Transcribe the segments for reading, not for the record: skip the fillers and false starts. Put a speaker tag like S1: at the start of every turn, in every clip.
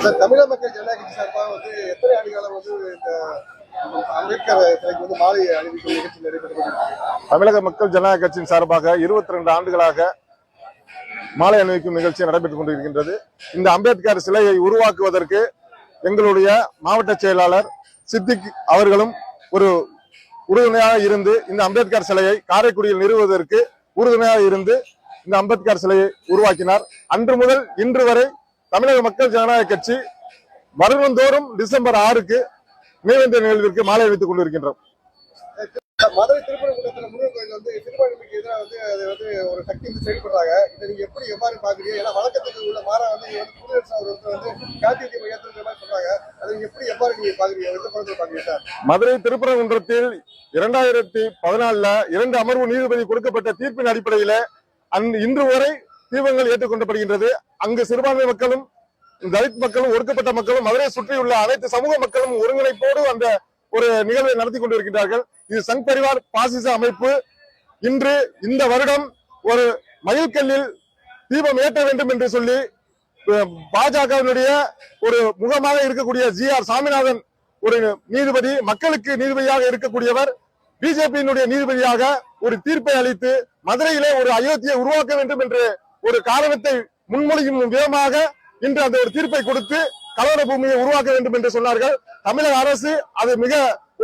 S1: தமிழக மக்கள் ஜனநாயக கட்சி சார்பாக வந்து எத்தனை ஆண்டு காலம் வந்து இந்த அம்பேத்கர் சிலைக்கு வந்து மாலை அணிவிக்கும் நிகழ்ச்சி நடைபெற்றது?
S2: தமிழக மக்கள் ஜனநாயக கட்சியின் சார்பாக 22 ஆண்டுகளாக மாலை அணிவிக்கும் நிகழ்ச்சி நடைபெற்றுக் கொண்டிருக்கின்றது. இந்த அம்பேத்கர் சிலையை உருவாக்குவதற்கு எங்களுடைய மாவட்ட செயலாளர் சித்திக் அவர்களும் ஒரு உறுதுணையாக இருந்து இந்த அம்பேத்கர் சிலையை காரைக்குடியில் நிறுவுவதற்கு உறுதுணையாக இருந்து இந்த அம்பேத்கர் சிலையை உருவாக்கினார். அன்று முதல் இன்று வரை தமிழக மக்கள் ஜனநாயக கட்சி வருடந்தோறும் டிசம்பர் 6க்கு நினைவேந்தல் நிகழ்விற்கு மாலை அணிவித்துக் கொண்டிருக்கின்றோம்.
S1: மதுரை திருப்பரங்குன்றத்தில் முருகன் கோயில் வந்து சிறுபான்மைக்கு எதிராக வந்து அது வந்து ஒரு சக்தி வந்து செயல்படுறாங்க. இதை நீங்க எப்படி எவ்வாறு பாக்குறீங்க? ஏன்னா வழக்கத்துக்கு உள்ள மாறா வந்து புதுரசு அவர் வந்து காந்தி மையத்தின் மாதிரி சொல்றாங்க. அதை எப்படி எவ்வாறு நீங்க பாக்குறீங்க? எந்த படத்தில் பாக்குறீங்க சார்?
S2: மதுரை திருப்பரங்குன்றத்தில் 2014 2 அமர்வு நீதிபதி கொடுக்கப்பட்ட தீர்ப்பின் அடிப்படையில இன்று வரை தீபங்கள் ஏற்றுக்கொள்ளப்படுகின்றது. அங்கு சிறுபான்மை மக்களும் தலித் மக்களும் ஒடுக்கப்பட்ட மக்களும் மதுரையை சுற்றியுள்ள அனைத்து சமூக மக்களும் ஒருங்கிணைப்போடு அந்த ஒரு நிகழ்வை நடத்தி கொண்டிருக்கிறார்கள். இது சங் பரிவார் பாசிச அமைப்பு இன்று இந்த வருடம் ஒரு மயில்கல்லில் தீபம் ஏற்ற வேண்டும் என்று சொல்லி பாஜகவினுடைய ஒரு முகமாக இருக்கக்கூடிய GR சாமிநாதன் ஒரு நீதிபதி, மக்களுக்கு நீதிபதியாக இருக்கக்கூடியவர் பிஜேபியினுடைய நீதிபதியாக ஒரு தீர்ப்பை அளித்து மதுரையிலே ஒரு அயோத்தியை உருவாக்க வேண்டும் என்று ஒரு காரணத்தை முன்மொழியும் விதமாக இன்று அந்த ஒரு தீர்ப்பை கொடுத்து கலவர பூமியை உருவாக்க வேண்டும் என்று சொன்னார்கள். தமிழக அரசு அது மிக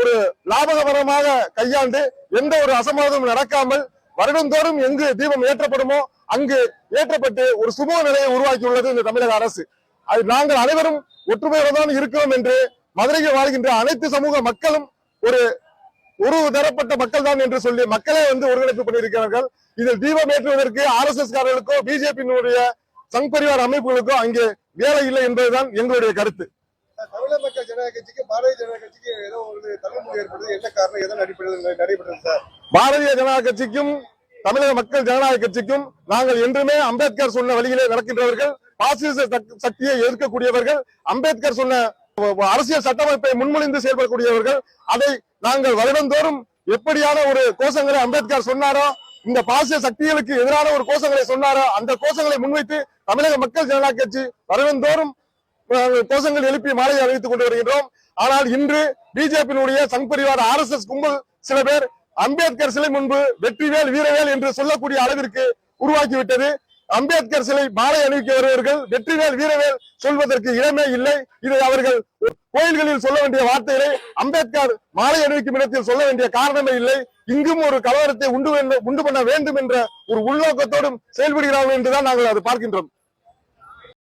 S2: ஒரு லாபகரமாக கையாண்டு எந்த ஒரு அசம்பாவிதமும் நடக்காமல் வருடந்தோறும் எங்கு தீபம் ஏற்றப்படுமோ அங்கு ஏற்றப்பட்டு ஒரு சுமூக நிலையை உருவாக்கியுள்ளது இந்த தமிழக அரசு. அது நாங்கள் அனைவரும் ஒற்றுமையோடு தான் இருக்கிறோம் என்று மதுரையில் வாழ்கின்ற அனைத்து சமூக மக்களும் ஒரு தரப்பட்ட மக்கள் தான் என்று சொல்லி மக்களே வந்து ஒருங்கிணைப்பு பண்ணியிருக்கிறார்கள். இதில் தீபம் ஏற்றுவதற்கு RSS காரர்களுக்கோ பிஜேபியினுடைய சங் பரிவார் அமைப்புகளுக்கோ அங்கே வேலை இல்லை என்பதுதான் எங்களுடைய கருத்து.
S1: தமிழக மக்கள் ஜனநாயக கட்சிக்கு பாரதிய ஜனதா கட்சிக்கு ஏதோ ஒரு தள்ளுமுறை ஏற்படுது. என்ன காரணம்? எதன் அடிப்படையில் நடைபெற்றது சார்?
S2: பாரதிய ஜனதா கட்சிக்கும் தமிழக மக்கள் ஜனநாயக கட்சிக்கும் நாங்கள் என்றுமே அம்பேத்கர் சொன்ன வழியிலே நடக்கின்றவர்கள், பாசிச சக்தியை எதிர்க்கக்கூடியவர்கள், அம்பேத்கர் சொன்ன அரசியல் சட்டமைப்பை முன்மொழிந்து செயல்படக்கூடியவர்கள். அதை நாங்கள் வருடந்தோறும் எப்படியான ஒரு கோஷங்களை அம்பேத்கர் சொன்னாரோ, இந்த பாசிய சக்திகளுக்கு எதிரான ஒரு கோஷங்களை சொன்னாரோ அந்த கோஷங்களை முன்வைத்து தமிழக மக்கள் ஜனநாயக கட்சி வருடந்தோறும் கோஷங்கள் எழுப்பி மாலை அணிவித்துக் கொண்டு வருகின்றோம். ஆனால் இன்று பிஜேபியினுடைய சங் பரிவார் RSS கும்பல் சில பேர் அம்பேத்கர் சிலை முன்பு வெற்றிவேல் வீரவேல் என்று சொல்லக்கூடிய அளவிற்கு உருவாக்கிவிட்டது. அம்பேத்கர் சிலை மாலை அணிவிக்க வருவர்கள் வெற்றிவேல் வீரவேல் சொல்வதற்கு இடமே இல்லை. இதை அவர்கள் கோயில்களில் சொல்ல வேண்டிய வார்த்தைகளை அம்பேத்கர் மாலை அணிவிக்கும் இடத்தில் சொல்ல வேண்டிய காரணமே இல்லை. இங்கும் ஒரு கலவரத்தை உண்டு பண்ண வேண்டும் என்ற ஒரு உள்நோக்கத்தோடும் செயல்படுகிறார்கள் என்றுதான் நாங்கள் அதை பார்க்கின்றோம்.